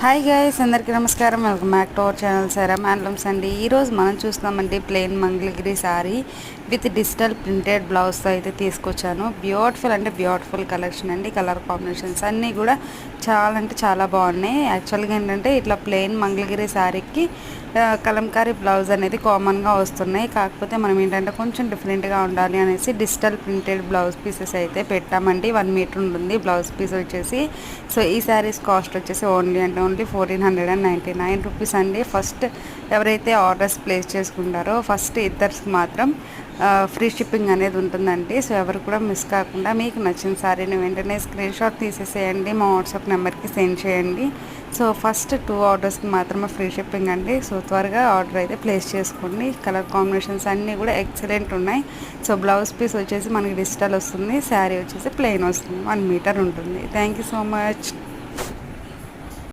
Hi guys, అందరికీ నమస్కారం. Welcome back to our channel Saira handlooms అండి. ఈరోజు మనం చూస్తామండి plain Mangalagiri sari with digital printed బ్లౌజ్తో అయితే తీసుకొచ్చాను. బ్యూటిఫుల్ అంటే బ్యూటిఫుల్ కలెక్షన్ అండి. కలర్ కాంబినేషన్స్ అన్నీ కూడా చాలా అంటే చాలా బాగున్నాయి. యాక్చువల్గా ఏంటంటే ఇట్లా ప్లెయిన్ మంగళగిరి శారీకి కలంకారీ బ్లౌజ్ అనేది కామన్గా వస్తున్నాయి. కాకపోతే మనం ఏంటంటే కొంచెం డిఫరెంట్గా ఉండాలి అనేసి డిజిటల్ ప్రింటెడ్ బ్లౌజ్ పీసెస్ అయితే పెట్టామండి. 1 మీటర్ ఉంటుంది బ్లౌజ్ పీస్ వచ్చేసి. సో ఈ శారీస్ కాస్ట్ వచ్చేసి ఓన్లీ 1499 రూపీస్ అండి. ఫస్ట్ ఎవరైతే ఆర్డర్స్ ప్లేస్ చేసుకుంటారో ఫస్ట్ ఇద్దరికి మాత్రం ఫ్రీ షిప్పింగ్ అనేది ఉంటుందండి. సో ఎవరు కూడా మిస్ కాకుండా మీకు నచ్చిన శారీని వెంటనే స్క్రీన్ షాట్ తీసేసేయండి, మా వాట్సాప్ నెంబర్కి సెండ్ చేయండి. సో ఫస్ట్ 2 ఆర్డర్స్కి మాత్రమే ఫ్రీ షిప్పింగ్ అండి. సో త్వరగా ఆర్డర్ అయితే ప్లేస్ చేసుకోండి. కలర్ కాంబినేషన్స్ అన్నీ కూడా ఎక్సలెంట్ ఉన్నాయి. సో బ్లౌజ్ పీస్ వచ్చేసి మనకి డిజిటల్ వస్తుంది, శారీ వచ్చేసి ప్లెయిన్ వస్తుంది, 1 మీటర్ ఉంటుంది. Thank you so much.